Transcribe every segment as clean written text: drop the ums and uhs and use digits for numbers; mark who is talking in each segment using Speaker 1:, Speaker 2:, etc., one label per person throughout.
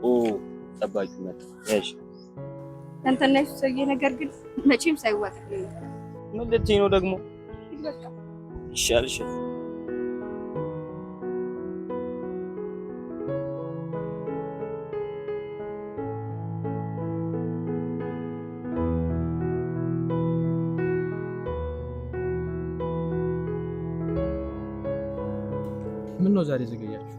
Speaker 1: ኦ ጠባቂ መጣ። እሺ
Speaker 2: አንተና እሱ ሰውዬ ነገር ግን መቼም ሳይዋጥልኝ
Speaker 1: ምን ልትይ ነው ደግሞ?
Speaker 2: በቃ
Speaker 1: ይሻልሽ።
Speaker 3: ምን ነው ዛሬ ዘገያችሁ?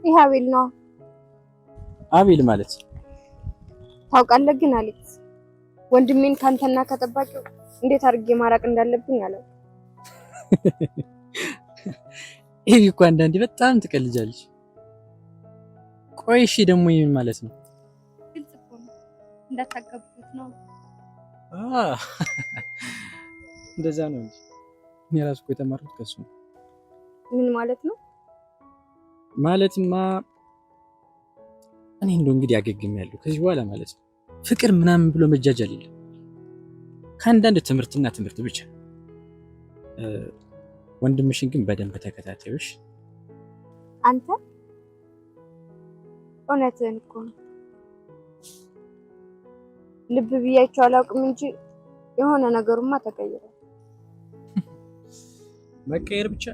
Speaker 2: ይሄ አቤል ነው።
Speaker 3: አቤል ማለት
Speaker 2: ታውቃለህ? ግን አሌክስ ወንድሜን ካንተና ከጠባቂው እንዴት አድርጌ ማራቅ እንዳለብኝ አለው።
Speaker 3: ይሄ እኮ አንዳንዴ በጣም ትቀልጃለሽ። ቆይ እሺ ደግሞ ምን ማለት ነው?
Speaker 2: ግልጽ እኮ ነው። እንዳታጋቡት ነው።
Speaker 3: እንደዛ ነው እንጂ እኔ ራሱ እኮ የተማርኩት ከሱ ነው።
Speaker 2: ምን ማለት ነው?
Speaker 3: ማለትማ እኔ እንደው እንግዲህ አገግሜያለሁ ከዚህ በኋላ ማለት ነው። ፍቅር ምናምን ብሎ መጃጃል የለም። ከአንዳንድ ትምህርትና ትምህርት ብቻ። ወንድምሽን ግን በደንብ ተከታታዮሽ።
Speaker 2: አንተ እውነትህን እኮ ነው። ልብ ብያቸው አላውቅም እንጂ የሆነ ነገሩማ ተቀይሯል።
Speaker 3: መቀየር ብቻ።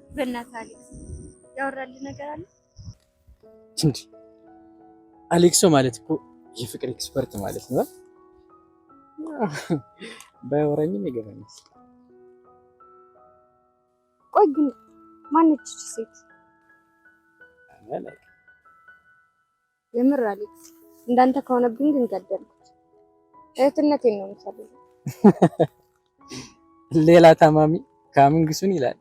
Speaker 2: በእናትህ አሌክስ ያወራልህ ነገር አለ
Speaker 3: እንዴ? አሌክሶ ማለት እኮ የፍቅር ኤክስፐርት ማለት ነው። ባይወራኝም ይገባኛል።
Speaker 2: ቆይ ግን ማነች እቺ ሴት? የምር አሌክስ እንዳንተ ከሆነብኝ ግን ገደልኩት። እህትነቴን ነው የምፈልገው።
Speaker 3: ሌላ ታማሚ ካምንግሱን ይላል።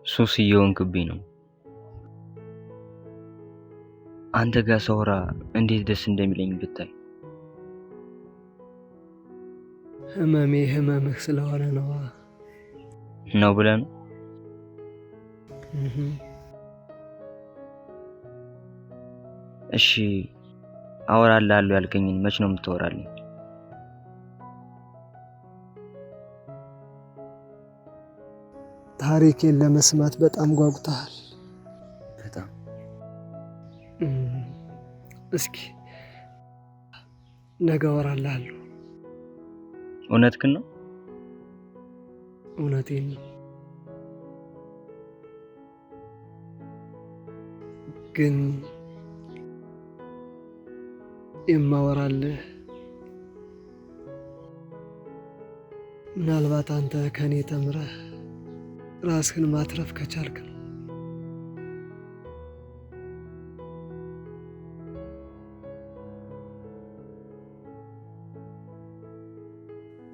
Speaker 1: ሱስ እየሆንክብኝ ነው። አንተ ጋር ሳወራ እንዴት ደስ እንደሚለኝ ብታይ።
Speaker 4: ህመሜ ህመምህ ስለሆነ ነው
Speaker 1: ብለህ ነው? እሺ አወራልሃለሁ ያልከኝን መች ነው የምታወራልኝ?
Speaker 4: ታሪኬን ለመስማት በጣም ጓጉተሃል።
Speaker 1: በጣም
Speaker 4: እስኪ ነገ አወራልሃለሁ።
Speaker 1: እውነትህን ነው?
Speaker 4: እውነቴን ነው። ግን የማወራልህ ምናልባት አንተ ከኔ ተምረህ ራስህን ማትረፍ ከቻልክ ነው።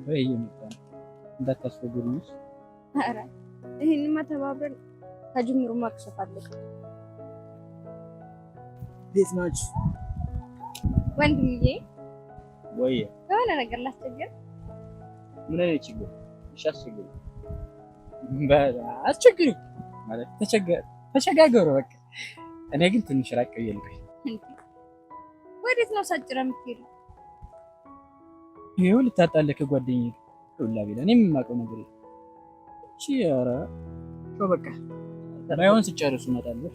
Speaker 3: በየመጣ እንዳታስፈግሩኝ።
Speaker 2: ኧረ ይሄንማ ተባብረን ከጅምሩ ማክሸፍ አለብን።
Speaker 3: ቤት ናችሁ
Speaker 2: ወንድምዬ?
Speaker 1: ወይ
Speaker 2: የሆነ ነገር ላስቸግር።
Speaker 1: ምን አይነት ችግር? እሺ አስቸግር።
Speaker 3: አስቸግሪ ማለት ተቸጋገሩ በቃ። እኔ ግን ትንሽ ራቅ ብዬልኝ።
Speaker 2: ወዴት ነው ሳጭራ የምትሄደው?
Speaker 3: ይሄው ልታጣለህ ከጓደኛዬ ሁላ ቢላ እኔ የማውቀው ነገር የለም። እሺ ኧረ ተው በቃ ባይሆን ሲጨርሱ እመጣለሁ።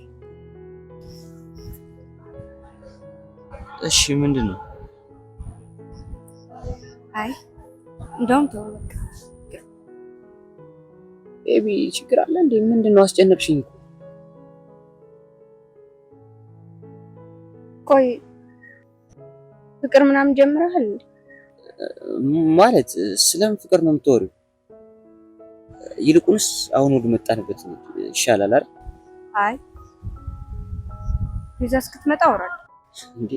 Speaker 1: እሺ ምንድን ነው?
Speaker 2: አይ እንደውም ተው በቃ።
Speaker 1: ቤቢ ችግር አለ እንዴ? ምንድን ነው አስጨነቅሽኝ እኮ።
Speaker 2: ቆይ ፍቅር ምናምን ጀምረሃል?
Speaker 1: ማለት ስለምን ፍቅር ነው የምትወሪው? ይልቁንስ አሁን ወደ መጣንበት ይሻላል አይደል?
Speaker 2: አይ ቪዛ እስክትመጣ አወራለሁ።
Speaker 1: እንዴ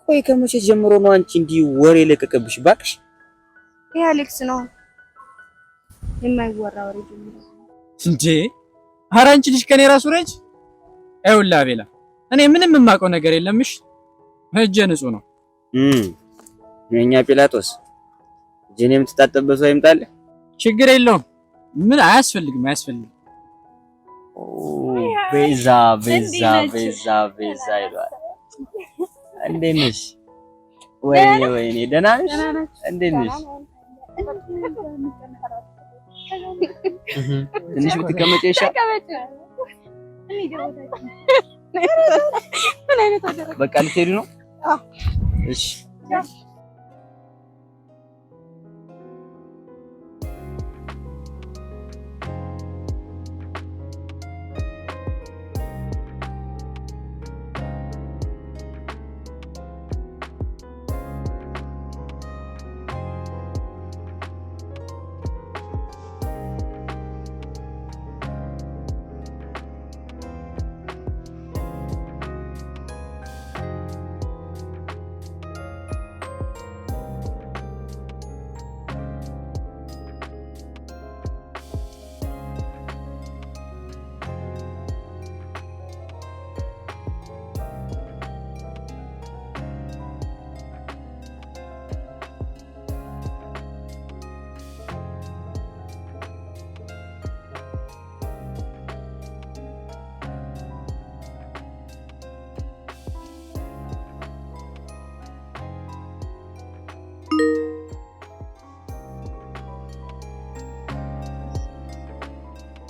Speaker 1: ቆይ ከመቼ ጀምሮ ነው አንቺ እንዲህ ወሬ ለቀቀብሽ? እባክሽ
Speaker 2: ይሄ አሌክስ ነው የማይወራ ወሬ ጀምሮ
Speaker 3: እንዴ። ኧረ አንቺ ልጅ ከኔ ራሱ ረጅ። አይውላ ቤላ እኔ ምንም የማውቀው ነገር የለምሽ። እጄ ንጹህ ነው።
Speaker 1: የኛ ጲላጦስ ጄኔ የምትታጠበው ሰው ይምጣልህ።
Speaker 3: ችግር የለውም። ምን አያስፈልግም።
Speaker 1: ቤዛ ይሏል። እንዴት ነሽ? ወይኔ ደህና ነሽ? እንዴት ነሽ? ትንሽ ብትቀመጪ ይሻል። በቃ ልትሄዱ ነው? እሺ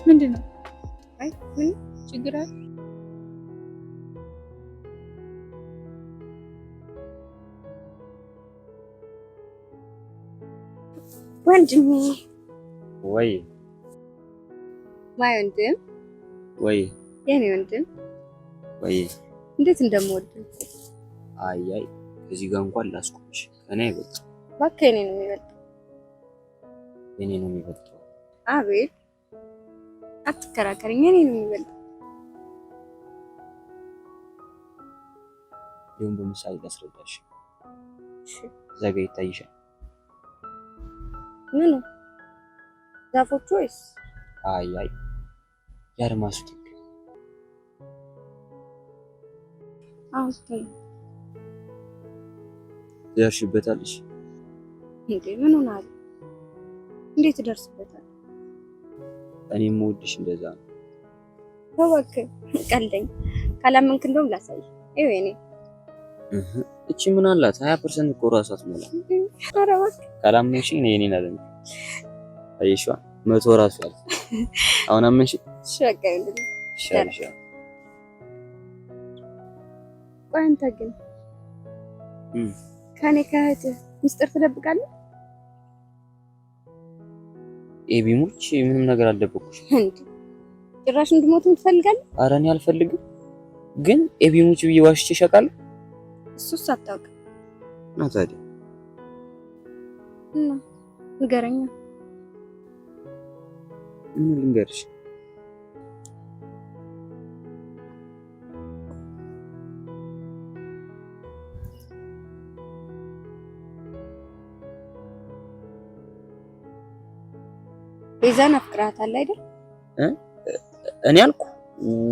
Speaker 2: ምንድን ነው? አይ ምን ችግር አለ? ወንድሜ
Speaker 1: ወይ
Speaker 2: ማይ ወንድም
Speaker 1: ወይ
Speaker 2: የኔ ወንድም
Speaker 1: ወይ
Speaker 2: እንዴት እንደምወድ
Speaker 1: አይ እዚህ ጋር እንኳን ላስቆምሽ። እኔ አይበልጥ
Speaker 2: እባክህ የኔ ነው የሚበልጠው።
Speaker 1: የኔ ነው የሚበልጠው።
Speaker 2: አቤል አትከራከረኝ። የኔ ነው የሚበልጠው።
Speaker 1: ይሁን በምሳሌ ላስረዳሽ።
Speaker 2: እሺ
Speaker 1: እዛ ጋ ይታይሻል።
Speaker 2: ምኑ ዛፎቹ ወይስ?
Speaker 1: አይ የአድማሱ ጥግ
Speaker 2: አውስታይ
Speaker 1: ደርሽበታለሽ
Speaker 2: እንዴ? ምን ሆናል? እንዴት ደርስበታል?
Speaker 1: እኔም የምወድሽ እንደዛ ነው።
Speaker 2: እባክህ ቀልደኝ። ካላመንክ እንደውም ላሳይ። ይኸው የኔ
Speaker 1: እቺ ምን አላት? 20% እኮ ራሷ አትሞላ።
Speaker 2: ኧረ እባክህ
Speaker 1: ካላመንሽ እኔ የኔን አለኝ። አይሽዋ 100 ራሱ ያለ አሁን አመንሽ?
Speaker 2: ሸቀ እንዴ
Speaker 1: ሻልሻ።
Speaker 2: ቆይ አንተ ግን ከኔ ከእህትህ ምስጢር ትደብቃለህ
Speaker 1: ኤቢሙች? ምንም ነገር አልደበኩሽ
Speaker 2: እንዴ? ጭራሽ እንድሞትም ትፈልጋለህ?
Speaker 1: ኧረ እኔ አልፈልግም። ግን ኤቢሙች ብዬ ዋሽቼ እሸቃለሁ?
Speaker 2: እሱስ አታውቅም
Speaker 1: ነው ታዲያ።
Speaker 2: እና ንገረኛ።
Speaker 1: ምን ልንገርሽ?
Speaker 2: ቤዛን አፍቅራታለህ አይደል?
Speaker 1: እኔ አልኩ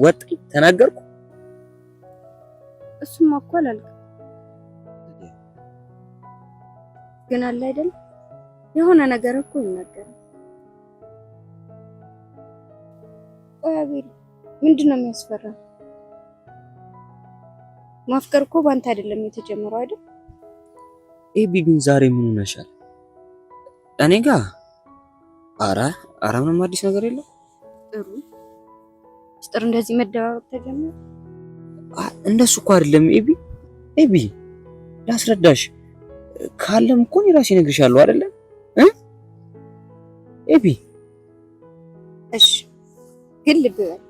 Speaker 1: ወጣኝ ተናገርኩ?
Speaker 2: እሱማ እኮ አላልኩም። ግን አለ አይደል የሆነ ነገር እኮ ይናገራል። ቆይ አቤል ምንድን ነው የሚያስፈራ? ማፍቀር እኮ ባንተ አይደለም የተጀመረው አይደል?
Speaker 1: ኤቢ ግን ዛሬ ምን ሆነሻል? እኔ ጋር ኧረ ምንም አዲስ ነገር የለም።
Speaker 2: ጥሩ ምስጢር እንደዚህ መደባበቅ ተጀመረ?
Speaker 1: እንደሱ እኮ አይደለም ኤቢ ላስረዳሽ። ካለም እኮ እኔ ራሴ እነግርሻለሁ አይደለ ኤቢ?
Speaker 2: እሺ ግን ልብ በል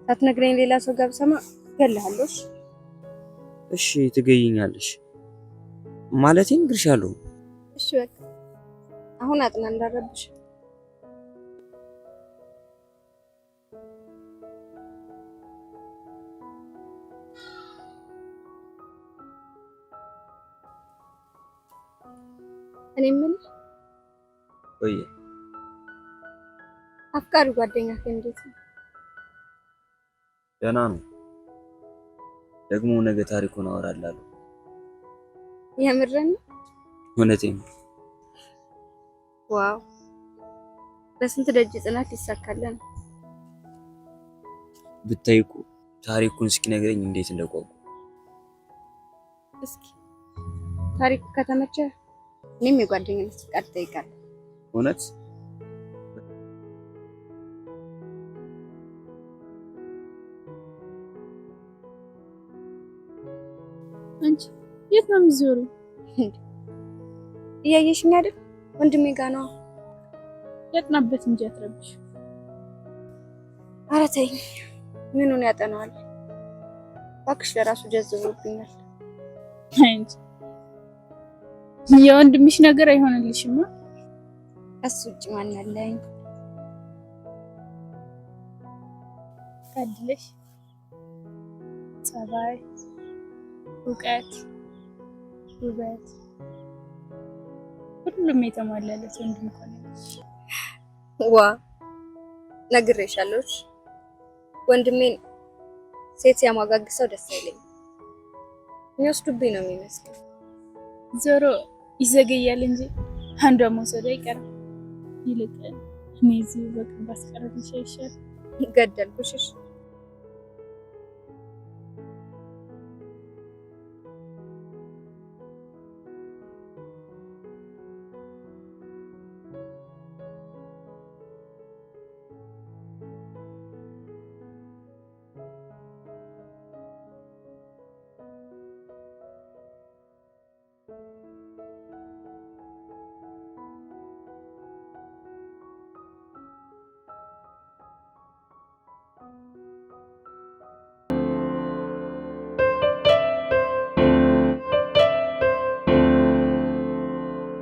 Speaker 2: ሳትነግረኝ ሌላ ሰው ጋር ብሰማ እገልሃለሁ።
Speaker 1: እሺ ትገይኛለሽ ማለቴ እነግርሻለሁ።
Speaker 2: እሺ በቃ አሁን አጥና እንዳረብሽ። እኔ የምልህ
Speaker 1: ወይ
Speaker 2: አፍቃሪ ጓደኛህ እንዴት ነው?
Speaker 1: ደህና ነው። ደግሞ ነገ ታሪኩን አወራላለሁ።
Speaker 2: የምርህን?
Speaker 1: እውነቴን ነው።
Speaker 2: ዋው በስንት ደጅ ጽናት ሊሳካልን።
Speaker 1: ብታይ እኮ ታሪኩን እስኪነግረኝ እንዴት እንደጓጓ።
Speaker 2: እስኪ ታሪኩ ከተመቸ እኔም የጓደኝነት ፍቃድ እጠይቃለሁ።
Speaker 1: እውነት
Speaker 5: አንቺ የት ነው የምትዞሪው?
Speaker 2: እያየሽኝ አይደል? ወንድሜ ጋር ነው።
Speaker 5: ያጥናበት እንጂ አትረብሽ።
Speaker 2: ኧረ ተይኝ፣ ምኑን ያጠናዋል? እባክሽ ለራሱ ጀዝቦብኛል።
Speaker 5: አንቺ የወንድምሽ ነገር አይሆንልሽማ።
Speaker 2: ከሱ ውጭ ማን አለኝ?
Speaker 5: ታድለሽ ጸባይ፣ እውቀት፣ ውበት ሁሉም የተሟላለት ወንድም እኮ ነሽ።
Speaker 2: ዋ ነግሬሻለሁ። ወንድሜን ሴት ሲያሟጋግሰው ደስ አይለኝም። የሚወስዱብኝ ነው የሚመስለው።
Speaker 5: ዞሮ ይዘገያል እንጂ አንዷ መውሰዱ አይቀርም። ይልቅ እኔ እዚህ በቅርብ አስቀርልሽ አይሻልም?
Speaker 2: ገደልኩሽ።